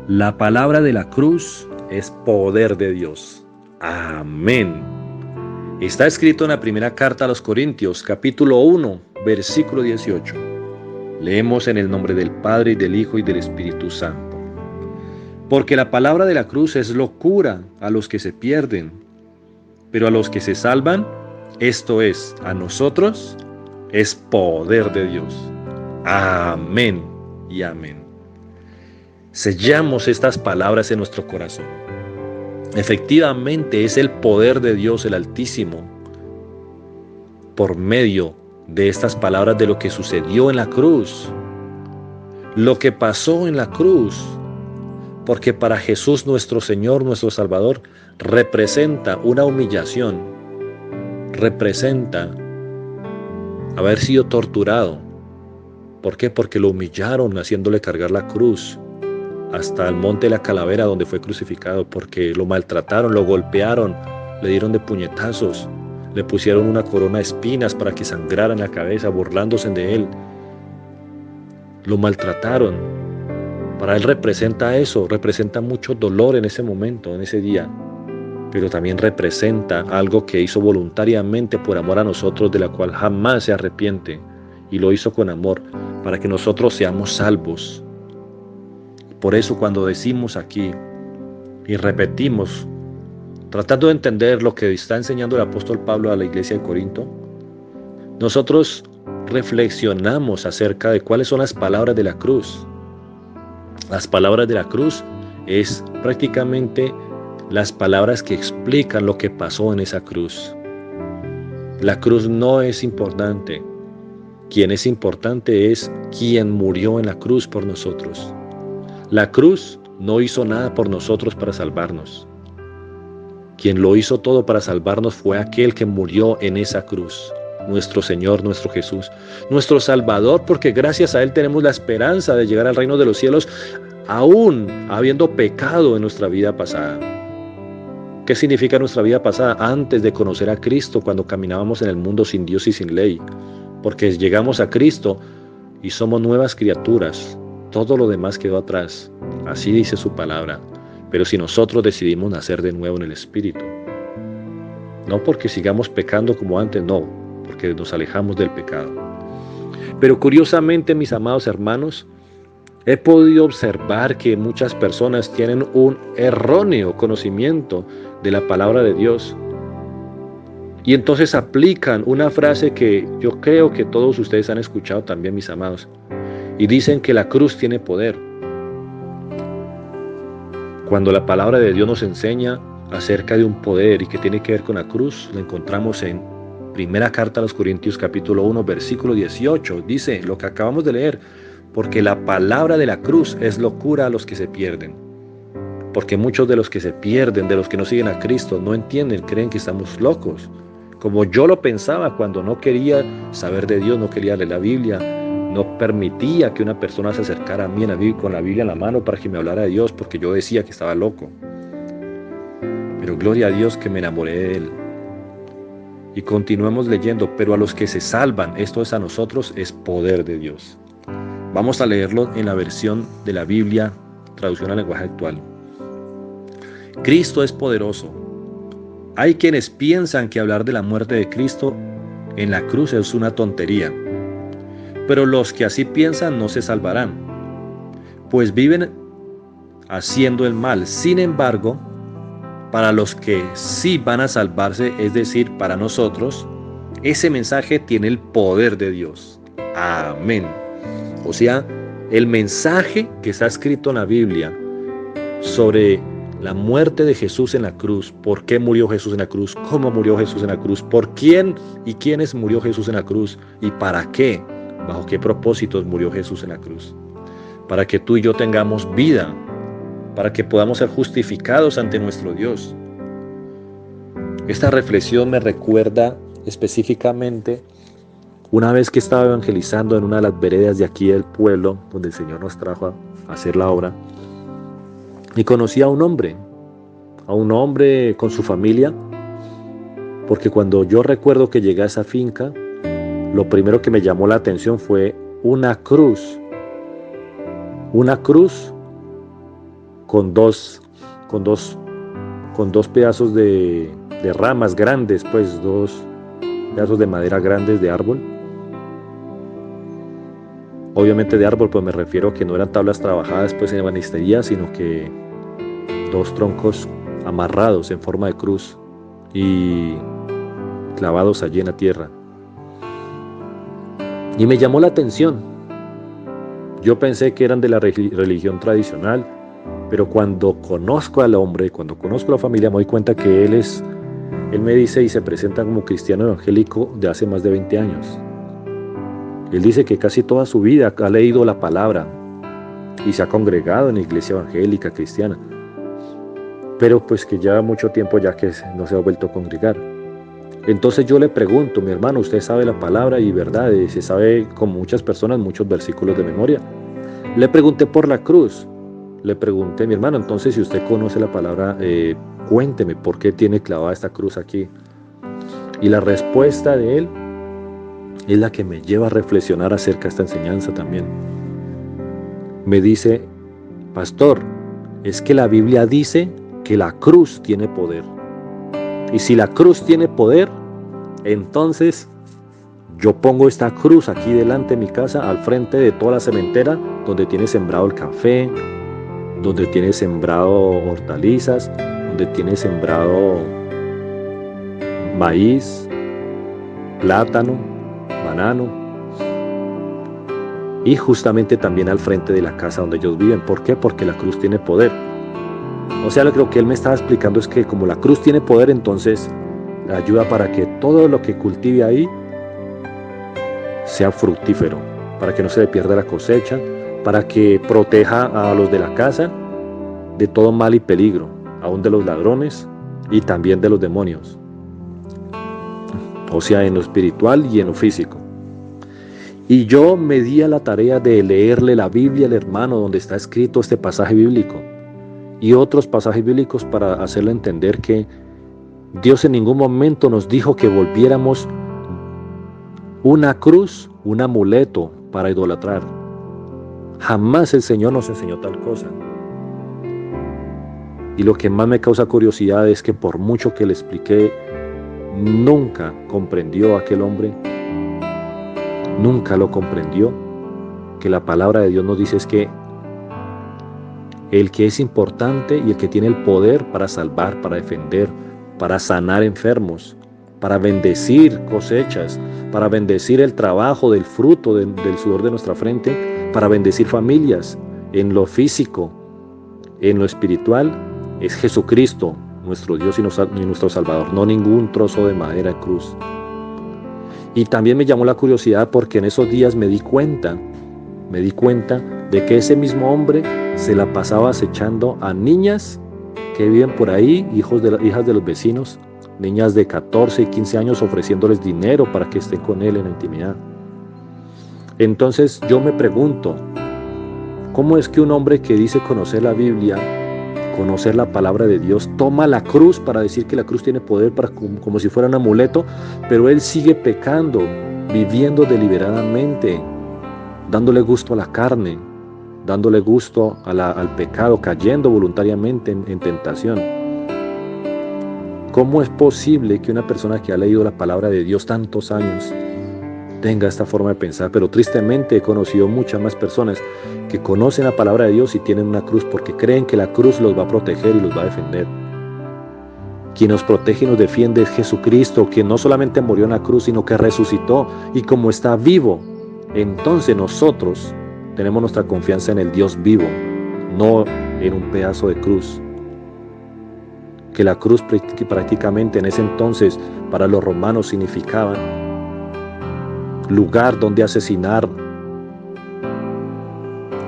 La palabra de la cruz es poder de Dios. Amén. Está escrito en la primera carta a los Corintios, capítulo 1, versículo 18. Leemos en el nombre del Padre, y del Hijo, y del Espíritu Santo. Porque la palabra de la cruz es locura a los que se pierden, pero a los que se salvan, esto es, a nosotros, es poder de Dios. Amén y amén. Sellamos estas palabras en nuestro corazón. Efectivamente es el poder de Dios el Altísimo por medio de estas palabras de lo que sucedió en la cruz, lo que pasó en la cruz, porque para Jesús nuestro Señor, nuestro Salvador, representa una humillación, representa haber sido torturado. ¿Por qué? Porque lo humillaron haciéndole cargar la cruz hasta el monte de la calavera donde fue crucificado, porque lo maltrataron, lo golpearon, le dieron de puñetazos, le pusieron una corona de espinas para que sangrara en la cabeza, burlándose de él. Lo maltrataron. Para él representa eso, representa mucho dolor en ese momento, en ese día, pero también representa algo que hizo voluntariamente por amor a nosotros, de la cual jamás se arrepiente, y lo hizo con amor, para que nosotros seamos salvos. Por eso cuando decimos aquí y repetimos, tratando de entender lo que está enseñando el apóstol Pablo a la iglesia de Corinto, nosotros reflexionamos acerca de cuáles son las palabras de la cruz. Las palabras de la cruz es prácticamente las palabras que explican lo que pasó en esa cruz. La cruz no es importante. Quien es importante es quien murió en la cruz por nosotros. La cruz no hizo nada por nosotros para salvarnos. Quien lo hizo todo para salvarnos fue aquel que murió en esa cruz, nuestro Señor, nuestro Jesús, nuestro Salvador, porque gracias a Él tenemos la esperanza de llegar al reino de los cielos, aún habiendo pecado en nuestra vida pasada. ¿Qué significa nuestra vida pasada? Antes de conocer a Cristo, cuando caminábamos en el mundo sin Dios y sin ley, porque llegamos a Cristo y somos nuevas criaturas. Todo lo demás quedó atrás, así dice su palabra. Pero si nosotros decidimos nacer de nuevo en el Espíritu, no porque sigamos pecando como antes, no, porque nos alejamos del pecado. Pero curiosamente, mis amados hermanos, he podido observar que muchas personas tienen un erróneo conocimiento de la palabra de Dios. Y entonces aplican una frase que yo creo que todos ustedes han escuchado también, mis amados. Y dicen que la cruz tiene poder. Cuando la palabra de Dios nos enseña acerca de un poder y que tiene que ver con la cruz, lo encontramos en primera carta a los Corintios capítulo 1, versículo 18. Dice lo que acabamos de leer, porque la palabra de la cruz es locura a los que se pierden. Porque muchos de los que se pierden, de los que no siguen a Cristo, no entienden, creen que estamos locos. Como yo lo pensaba cuando no quería saber de Dios, no quería leer la Biblia, no permitía que una persona se acercara a mí con la Biblia en la mano para que me hablara de Dios, porque yo decía que estaba loco. Pero gloria a Dios que me enamoré de Él. Y continuemos leyendo, pero a los que se salvan, esto es a nosotros, es poder de Dios. Vamos a leerlo en la versión de la Biblia, traducción al lenguaje actual. Cristo es poderoso. Hay quienes piensan que hablar de la muerte de Cristo en la cruz es una tontería. Pero los que así piensan no se salvarán, pues viven haciendo el mal. Sin embargo, para los que sí van a salvarse, es decir, para nosotros, ese mensaje tiene el poder de Dios. Amén. O sea, el mensaje que está escrito en la Biblia sobre la muerte de Jesús en la cruz, por qué murió Jesús en la cruz, cómo murió Jesús en la cruz, por quién y quiénes murió Jesús en la cruz y para qué. ¿Bajo qué propósitos murió Jesús en la cruz? Para que tú y yo tengamos vida, para que podamos ser justificados ante nuestro Dios. Esta reflexión me recuerda específicamente una vez que estaba evangelizando en una de las veredas de aquí del pueblo, donde el Señor nos trajo a hacer la obra, y conocí a un hombre con su familia, porque cuando yo recuerdo que llegué a esa finca, lo primero que me llamó la atención fue una cruz con dos pedazos de ramas grandes, pues 2 pedazos de madera grandes de árbol. Obviamente de árbol, pues me refiero a que no eran tablas trabajadas pues en ebanistería, sino que 2 troncos amarrados en forma de cruz y clavados allí en la tierra. Y me llamó la atención. Yo pensé que eran de la religión tradicional, pero cuando conozco al hombre, cuando conozco a la familia, me doy cuenta que él me dice y se presenta como cristiano evangélico de hace más de 20 años. Él dice que casi toda su vida ha leído la palabra y se ha congregado en la iglesia evangélica cristiana, pero pues que lleva mucho tiempo ya que no se ha vuelto a congregar. Entonces yo le pregunto: mi hermano, ¿usted sabe la palabra y verdad? Y se sabe, como muchas personas, muchos versículos de memoria. Le pregunté por la cruz. Le pregunté: mi hermano, entonces si usted conoce la palabra, cuénteme por qué tiene clavada esta cruz aquí. Y la respuesta de él es la que me lleva a reflexionar acerca de esta enseñanza también. Me dice: pastor, es que la Biblia dice que la cruz tiene poder. Y si la cruz tiene poder, entonces yo pongo esta cruz aquí delante de mi casa, al frente de toda la sementera, donde tiene sembrado el café, donde tiene sembrado hortalizas, donde tiene sembrado maíz, plátano, banano, y justamente también al frente de la casa donde ellos viven. ¿Por qué? Porque la cruz tiene poder. O sea, lo que él me estaba explicando es que como la cruz tiene poder, entonces ayuda para que todo lo que cultive ahí sea fructífero, para que no se le pierda la cosecha, para que proteja a los de la casa de todo mal y peligro, aún de los ladrones y también de los demonios, o sea, en lo espiritual y en lo físico. Y yo me di a la tarea de leerle la Biblia al hermano donde está escrito este pasaje bíblico y otros pasajes bíblicos para hacerle entender que Dios en ningún momento nos dijo que volviéramos una cruz, un amuleto para idolatrar. Jamás el Señor nos enseñó tal cosa. Y lo que más me causa curiosidad es que por mucho que le expliqué, nunca comprendió aquel hombre, nunca lo comprendió, que la palabra de Dios nos dice es que el que es importante y el que tiene el poder para salvar, para defender, para sanar enfermos, para bendecir cosechas, para bendecir el trabajo del fruto del sudor de nuestra frente, para bendecir familias en lo físico, en lo espiritual, es Jesucristo, nuestro Dios y nuestro Salvador, no ningún trozo de madera de cruz. Y también me llamó la curiosidad porque en esos días me di cuenta de que ese mismo hombre se la pasaba acechando a niñas que viven por ahí, hijas de los vecinos, niñas de 14 y 15 años, ofreciéndoles dinero para que estén con él en la intimidad. Entonces yo me pregunto, ¿cómo es que un hombre que dice conocer la Biblia, conocer la palabra de Dios, toma la cruz para decir que la cruz tiene poder como si fuera un amuleto, pero él sigue pecando, viviendo deliberadamente, dándole gusto a la carne, dándole gusto al pecado, cayendo voluntariamente en tentación? ¿Cómo es posible que una persona que ha leído la palabra de Dios tantos años tenga esta forma de pensar? Pero tristemente he conocido muchas más personas que conocen la palabra de Dios y tienen una cruz porque creen que la cruz los va a proteger y los va a defender. Quien nos protege y nos defiende es Jesucristo, quien no solamente murió en la cruz, sino que resucitó, y como está vivo, entonces nosotros tenemos nuestra confianza en el Dios vivo, no en un pedazo de cruz. Que la cruz prácticamente en ese entonces para los romanos significaba lugar donde asesinar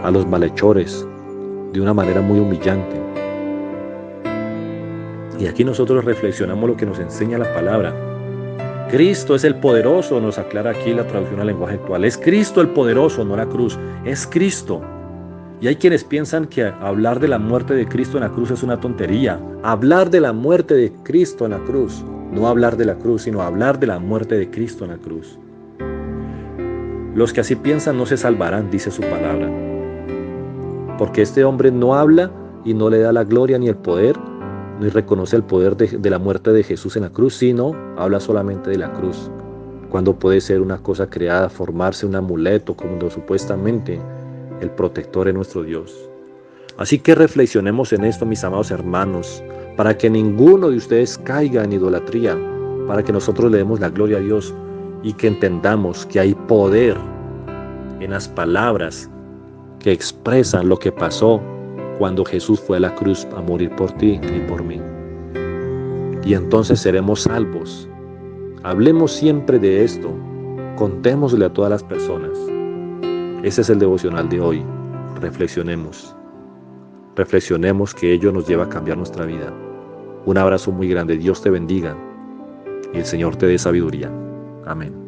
a los malhechores de una manera muy humillante. Y aquí nosotros reflexionamos lo que nos enseña la palabra. Cristo es el poderoso, nos aclara aquí la traducción al lenguaje actual. Es Cristo el poderoso, no la cruz, es Cristo. Y hay quienes piensan que hablar de la muerte de Cristo en la cruz es una tontería. Hablar de la muerte de Cristo en la cruz, no hablar de la cruz, sino hablar de la muerte de Cristo en la cruz. Los que así piensan no se salvarán, dice su palabra. Porque este hombre no habla y no le da la gloria ni el poder, ni reconoce el poder de la muerte de Jesús en la cruz, sino habla solamente de la cruz, cuando puede ser una cosa creada, formarse un amuleto, como supuestamente el protector es nuestro Dios. Así que reflexionemos en esto, mis amados hermanos, para que ninguno de ustedes caiga en idolatría, para que nosotros le demos la gloria a Dios y que entendamos que hay poder en las palabras que expresan lo que pasó cuando Jesús fue a la cruz a morir por ti y por mí. Y entonces seremos salvos. Hablemos siempre de esto, contémosle a todas las personas. Ese es el devocional de hoy. Reflexionemos que ello nos lleva a cambiar nuestra vida. Un abrazo muy grande, Dios te bendiga y el Señor te dé sabiduría. Amén.